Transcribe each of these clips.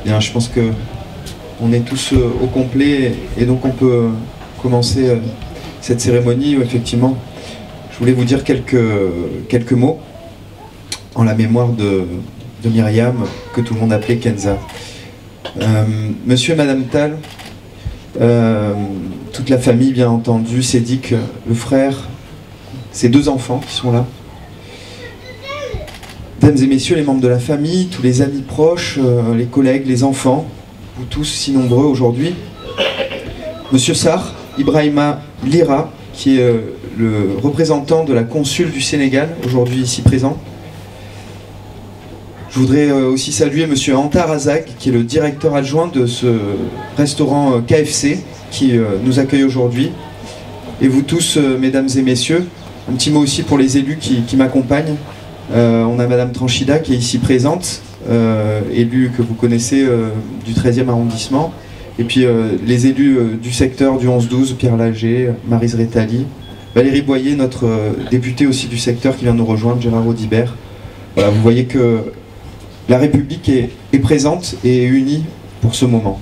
Bien, je pense que on est tous au complet et donc on peut commencer cette cérémonie où effectivement je voulais vous dire quelques mots en la mémoire de Myriam, que tout le monde appelait Kenza. Monsieur et Madame Tal, toute la famille bien entendu, Cédric, le frère, ses deux enfants qui sont là. Mesdames et messieurs, les membres de la famille, tous les amis proches, les collègues, les enfants, vous tous si nombreux aujourd'hui. Monsieur Sarr, Ibrahima Lira, qui est le représentant de la consule du Sénégal, aujourd'hui ici présent. Je voudrais aussi saluer monsieur Antar Azag, qui est le directeur adjoint de ce restaurant KFC, qui nous accueille aujourd'hui. Et vous tous, mesdames et messieurs, un petit mot aussi pour les élus qui m'accompagnent. On a madame Tranchida qui est ici présente, élue que vous connaissez du 13e arrondissement. Et puis les élus du secteur du 11-12, Pierre Lager, Maryse Rétali, Valérie Boyer, notre députée aussi du secteur qui vient nous rejoindre, Gérard Audibert. Voilà, vous voyez que la République est présente et unie pour ce moment.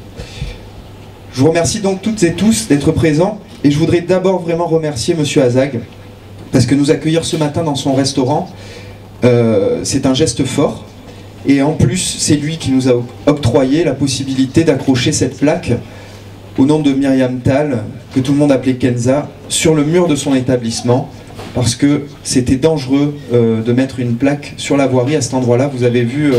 Je vous remercie donc toutes et tous d'être présents et je voudrais d'abord vraiment remercier monsieur Azag parce que nous accueillir ce matin dans son restaurant, c'est un geste fort. Et en plus, c'est lui qui nous a octroyé la possibilité d'accrocher cette plaque au nom de Myriam Tal, que tout le monde appelait Kenza, sur le mur de son établissement, parce que c'était dangereux de mettre une plaque sur la voirie à cet endroit-là. Vous avez vu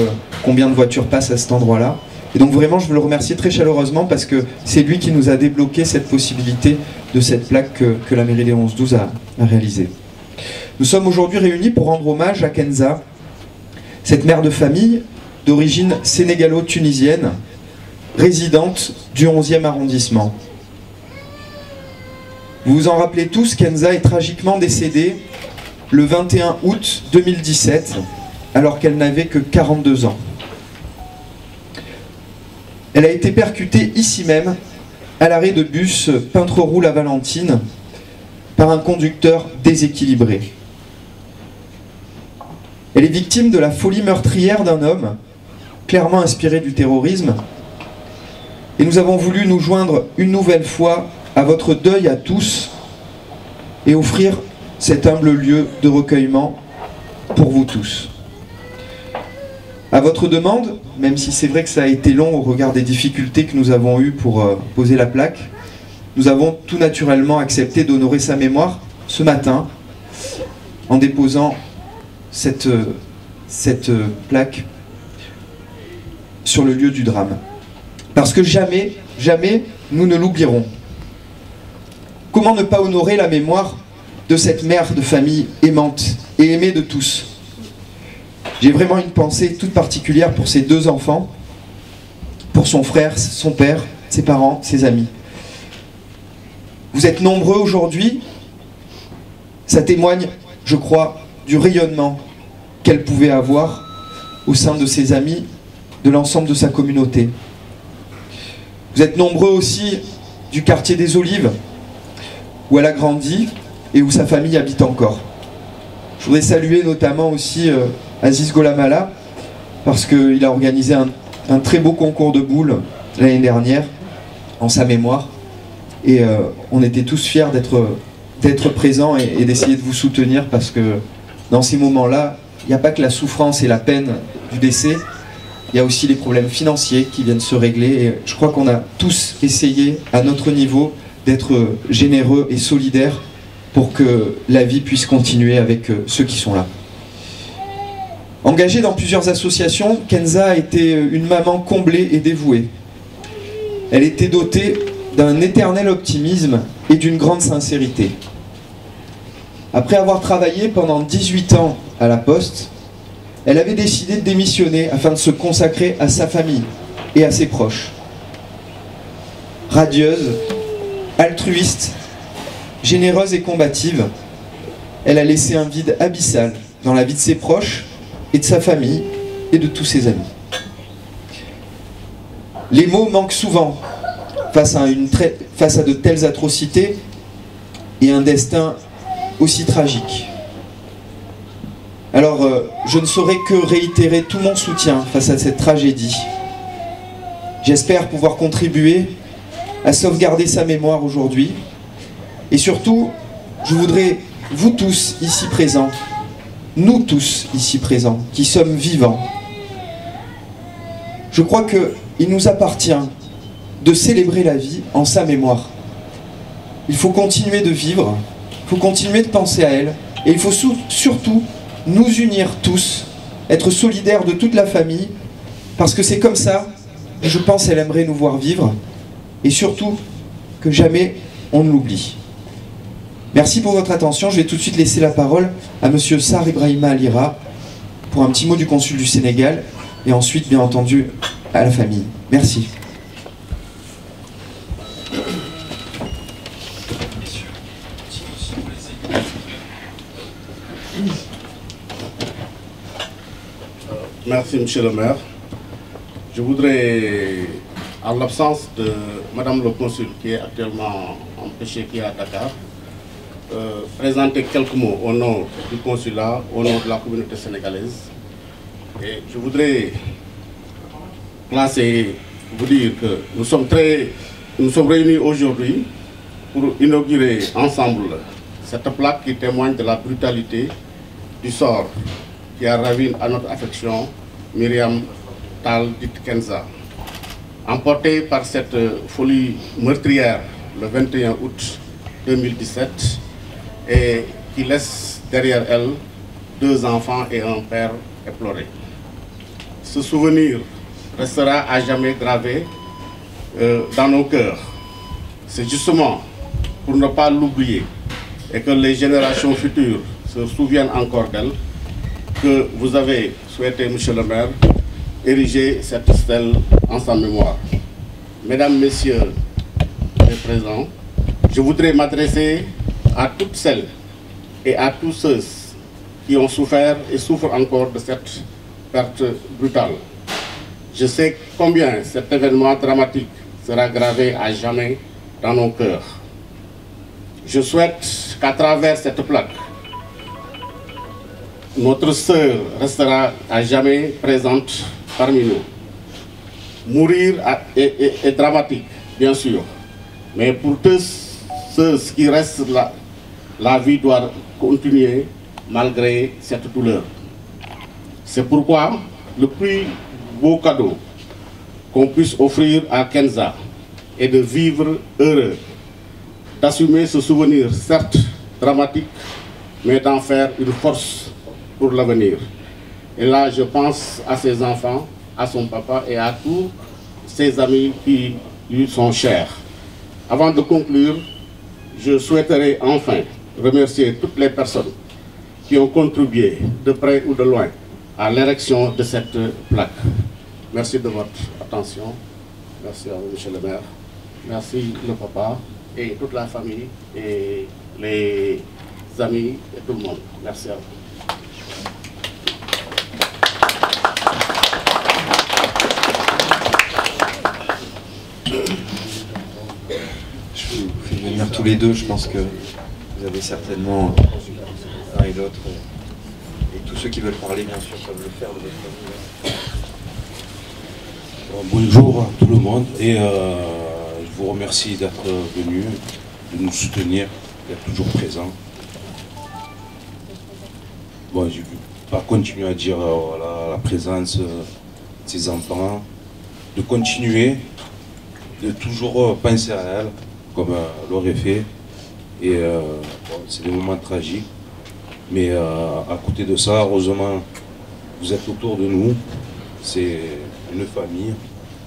combien de voitures passent à cet endroit-là. Et donc vraiment, je veux le remercier très chaleureusement, parce que c'est lui qui nous a débloqué cette possibilité de cette plaque que la mairie des 11-12 a réalisée. Nous sommes aujourd'hui réunis pour rendre hommage à Kenza, cette mère de famille d'origine sénégalo-tunisienne, résidente du 11e arrondissement. Vous vous en rappelez tous, Kenza est tragiquement décédée le 21 août 2017, alors qu'elle n'avait que 42 ans. Elle a été percutée ici même, à l'arrêt de bus Pintreroux-la-Valentine, par un conducteur déséquilibré. Elle est victime de la folie meurtrière d'un homme, clairement inspiré du terrorisme. Et nous avons voulu nous joindre une nouvelle fois à votre deuil à tous et offrir cet humble lieu de recueillement pour vous tous. À votre demande, même si c'est vrai que ça a été long au regard des difficultés que nous avons eues pour poser la plaque, nous avons tout naturellement accepté d'honorer sa mémoire ce matin en déposant cette plaque sur le lieu du drame. Parce que jamais, jamais nous ne l'oublierons. Comment ne pas honorer la mémoire de cette mère de famille aimante et aimée de tous? J'ai vraiment une pensée toute particulière pour ses deux enfants, pour son frère, son père, ses parents, ses amis. Vous êtes nombreux aujourd'hui, ça témoigne, je crois, du rayonnement qu'elle pouvait avoir au sein de ses amis, de l'ensemble de sa communauté. Vous êtes nombreux aussi du quartier des Olives, où elle a grandi et où sa famille habite encore. Je voudrais saluer notamment aussi Aziz Golamala, parce qu'il a organisé un très beau concours de boules l'année dernière, en sa mémoire, et on était tous fiers d'être présents et d'essayer de vous soutenir, parce que dans ces moments-là, il n'y a pas que la souffrance et la peine du décès, il y a aussi les problèmes financiers qui viennent se régler. Et je crois qu'on a tous essayé, à notre niveau, d'être généreux et solidaires pour que la vie puisse continuer avec ceux qui sont là. Engagée dans plusieurs associations, Kenza a été une maman comblée et dévouée. Elle était dotée d'un éternel optimisme et d'une grande sincérité. Après avoir travaillé pendant 18 ans à la Poste, elle avait décidé de démissionner afin de se consacrer à sa famille et à ses proches. Radieuse, altruiste, généreuse et combative, elle a laissé un vide abyssal dans la vie de ses proches et de sa famille et de tous ses amis. Les mots manquent souvent face à de telles atrocités et un destin aussi tragique. Alors, je ne saurais que réitérer tout mon soutien face à cette tragédie. J'espère pouvoir contribuer à sauvegarder sa mémoire aujourd'hui. Et surtout, je voudrais, vous tous ici présents, nous tous ici présents, qui sommes vivants, je crois qu'il nous appartient de célébrer la vie en sa mémoire. Il faut continuer de vivre, il faut continuer de penser à elle, et il faut surtout nous unir tous, être solidaires de toute la famille, parce que c'est comme ça, je pense, elle aimerait nous voir vivre, et surtout que jamais on ne l'oublie. Merci pour votre attention. Je vais tout de suite laisser la parole à Monsieur Sarr Ibrahima Alira pour un petit mot du consul du Sénégal, et ensuite, bien entendu, à la famille. Merci. Merci, Monsieur le maire. Je voudrais, en l'absence de Madame le consul qui est actuellement empêchée, qui est à Dakar, présenter quelques mots au nom du consulat, au nom de la communauté sénégalaise. Et je voudrais vous dire que nous sommes réunis aujourd'hui pour inaugurer ensemble cette plaque qui témoigne de la brutalité du sort qui a ravi à notre affection Myriam Tall dite Kenza. Emportée par cette folie meurtrière le 21 août 2017 et qui laisse derrière elle 2 enfants et un père éploré. Ce souvenir restera à jamais gravé dans nos cœurs. C'est justement pour ne pas l'oublier et que les générations futures se souviennent encore d'elle que vous avez souhaité, Monsieur le maire, ériger cette stèle en sa mémoire. Mesdames, Messieurs les présents, je voudrais m'adresser à toutes celles et à tous ceux qui ont souffert et souffrent encore de cette perte brutale. Je sais combien cet événement dramatique sera gravé à jamais dans nos cœurs. Je souhaite qu'à travers cette plaque, notre sœur restera à jamais présente parmi nous. Mourir est dramatique, bien sûr, mais pour tous ceux qui restent là, la vie doit continuer malgré cette douleur. C'est pourquoi le plus beau cadeau qu'on puisse offrir à Kenza est de vivre heureux, d'assumer ce souvenir, certes dramatique, mais d'en faire une force pour l'avenir. Et là, je pense à ses enfants, à son papa et à tous ses amis qui lui sont chers. Avant de conclure, je souhaiterais enfin remercier toutes les personnes qui ont contribué, de près ou de loin, à l'érection de cette plaque. Merci de votre attention. Merci à vous, Monsieur le maire. Merci le papa et toute la famille et les amis et tout le monde. Merci à vous. Je vous fais venir tous les deux, je pense que vous avez certainement l'un et l'autre, et tous ceux qui veulent parler bien sûr peuvent le faire de votre famille. Bonjour à tout le monde et je vous remercie d'être venu, de nous soutenir, d'être toujours présent. Bon, je ne vais pas continuer à dire voilà, la présence de ces enfants, de continuer, de toujours penser à elle, comme l'aurait fait. Et bon, c'est des moments tragiques, mais à côté de ça, heureusement, vous êtes autour de nous, c'est une famille,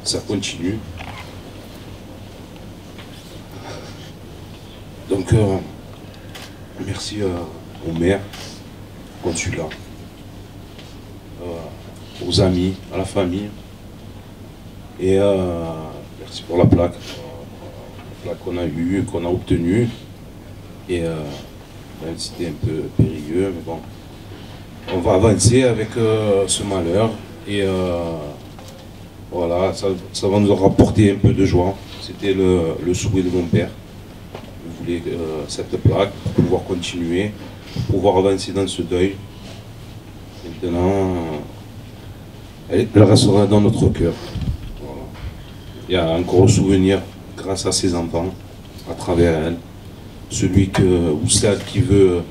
ça continue. Donc, merci au maire, au consulat, aux amis, à la famille, et merci pour la plaque qu'on a eue, qu'on a obtenue, et même si c'était un peu périlleux, mais bon, on va avancer avec ce malheur, et voilà, ça va nous rapporter un peu de joie. C'était le souhait de mon père. Il voulait cette plaque pour pouvoir continuer, pour pouvoir avancer dans ce deuil. maintenant, elle restera dans notre cœur. Voilà. Il y a un gros souvenir grâce à ses enfants, à travers elle. Celui ou celle qui veut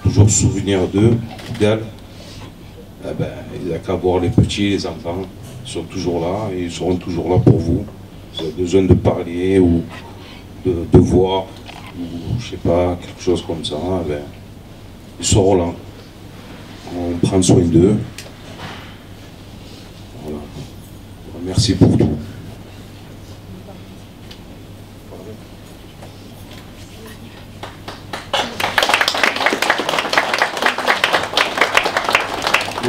toujours se souvenir d'elle, eh ben, il n'y a qu'à voir les petits, les enfants, ils sont toujours là et ils seront toujours là pour vous. Vous avez besoin de parler ou de voir, ou je sais pas, quelque chose comme ça, eh ben, ils seront là. On prend soin d'eux. Voilà. Merci pour tout.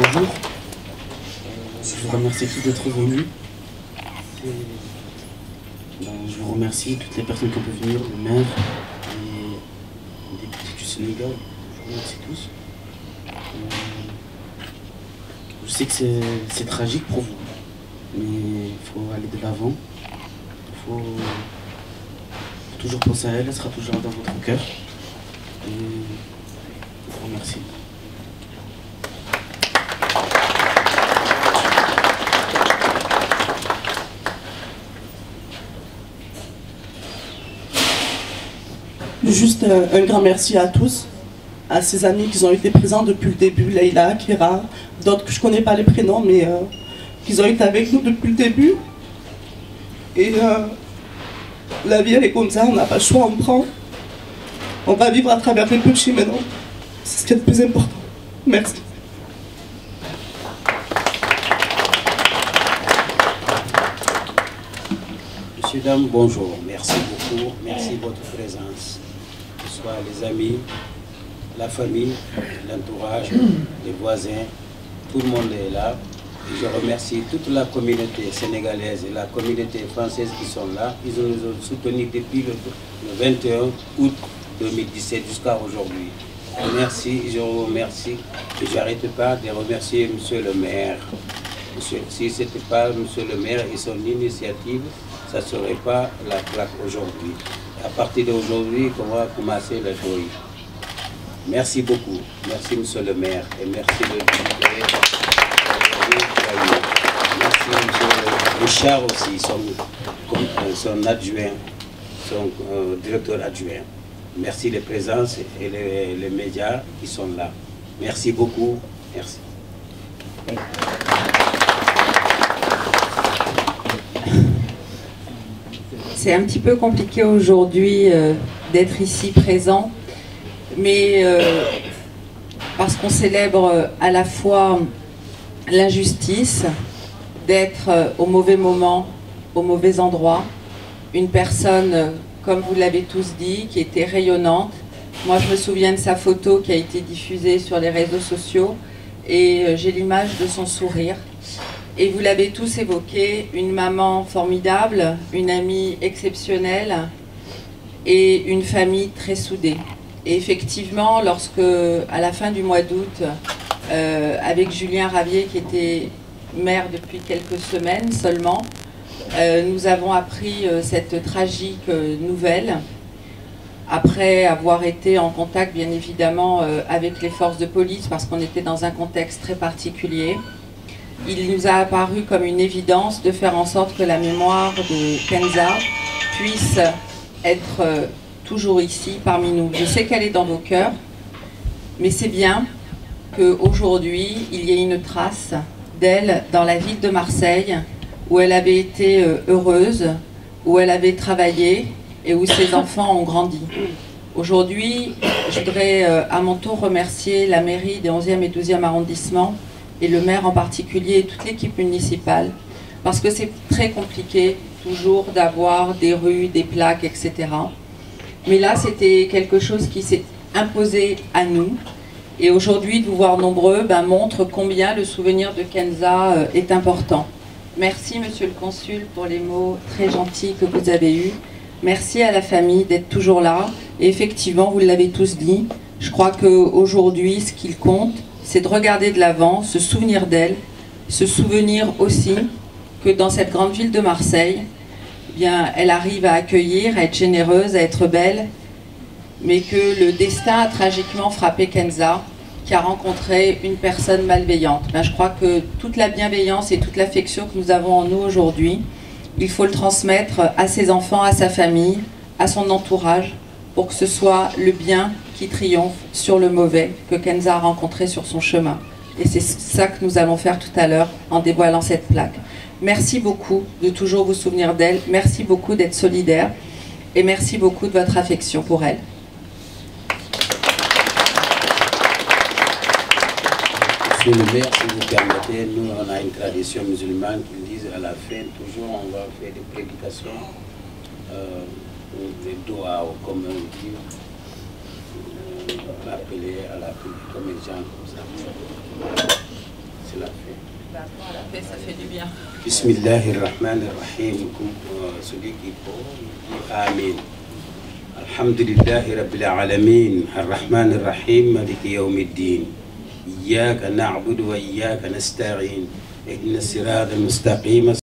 Bonjour, je vous remercie tous d'être venus. Je vous remercie toutes les personnes qui ont pu venir, le maire, les députés du Sénégal, je vous remercie tous. Je sais que c'est tragique pour vous, mais il faut aller de l'avant. Il faut toujours penser à elle, elle sera toujours dans votre cœur. Et je vous remercie. Juste un grand merci à tous, à ces amis qui ont été présents depuis le début, Leïla, Kira, d'autres que je ne connais pas les prénoms, mais qui ont été avec nous depuis le début. Et la vie, elle est comme ça, on n'a pas le choix, on prend. On va vivre à travers les petits maintenant. C'est ce qui est le plus important. Merci. Messieurs, dames, bonjour. Merci beaucoup. Merci de votre présence. Que ce soit les amis, la famille, l'entourage, les voisins, tout le monde est là. Et je remercie toute la communauté sénégalaise et la communauté française qui sont là. Ils nous ont soutenus depuis le 21 août 2017 jusqu'à aujourd'hui. Merci, je vous remercie. Et je n'arrête pas de remercier Monsieur le maire. Si ce n'était pas Monsieur le maire et son initiative, ça ne serait pas la plaque aujourd'hui. À partir d'aujourd'hui, on va commencer la joie. Merci beaucoup. Merci Monsieur le maire et merci le député. Merci Monsieur Richard aussi, son adjoint, son directeur adjoint. Merci les présences et les médias qui sont là. Merci beaucoup. Merci. C'est un petit peu compliqué aujourd'hui d'être ici présent, mais parce qu'on célèbre à la fois l'injustice, d'être au mauvais moment, au mauvais endroit, une personne, comme vous l'avez tous dit, qui était rayonnante. Moi, je me souviens de sa photo qui a été diffusée sur les réseaux sociaux et j'ai l'image de son sourire. Et vous l'avez tous évoqué, une maman formidable, une amie exceptionnelle et une famille très soudée. Et effectivement, lorsque, à la fin du mois d'août, avec Julien Ravier, qui était maire depuis quelques semaines seulement, nous avons appris cette tragique nouvelle, après avoir été en contact, bien évidemment, avec les forces de police, parce qu'on était dans un contexte très particulier. Il nous a apparu comme une évidence de faire en sorte que la mémoire de Kenza puisse être toujours ici parmi nous. Je sais qu'elle est dans vos cœurs, mais c'est bien qu'aujourd'hui, il y ait une trace d'elle dans la ville de Marseille, où elle avait été heureuse, où elle avait travaillé et où ses enfants ont grandi. Aujourd'hui, je voudrais à mon tour remercier la mairie des 11e et 12e arrondissements, et le maire en particulier, et toute l'équipe municipale, parce que c'est très compliqué toujours d'avoir des rues, des plaques, etc. Mais là, c'était quelque chose qui s'est imposé à nous, et aujourd'hui, de vous voir nombreux montre combien le souvenir de Kenza est important. Merci, monsieur le consul, pour les mots très gentils que vous avez eus. Merci à la famille d'être toujours là, et effectivement, vous l'avez tous dit, je crois qu'aujourd'hui, ce qu'il compte, c'est de regarder de l'avant, se souvenir d'elle, se souvenir aussi que dans cette grande ville de Marseille, eh bien, elle arrive à accueillir, à être généreuse, à être belle, mais que le destin a tragiquement frappé Kenza, qui a rencontré une personne malveillante. Ben, je crois que toute la bienveillance et toute l'affection que nous avons en nous aujourd'hui, il faut le transmettre à ses enfants, à sa famille, à son entourage, pour que ce soit le bien qui triomphe sur le mauvais que Kenza a rencontré sur son chemin. Et c'est ça que nous allons faire tout à l'heure en dévoilant cette plaque. Merci beaucoup de toujours vous souvenir d'elle. Merci beaucoup d'être solidaire. Et merci beaucoup de votre affection pour elle. Monsieur le maire, si vous permettez, nous on a une tradition musulmane qui dit à la fin, toujours on va faire des prédications, des doigts, comme on dit, appeler à la prière, comme les gens comme ça. C'est la fin. D'accord, la paix, ça fait du bien. Bismillahirrahmanirrahim. Celui qui dit Amin. Alhamdulillahi Rabbil Alamin. Ar-Rahmanir-Rahim. Maliki Yawmiddin. إياك نعبد وإياك نستعين اهدنا الصراط المستقيم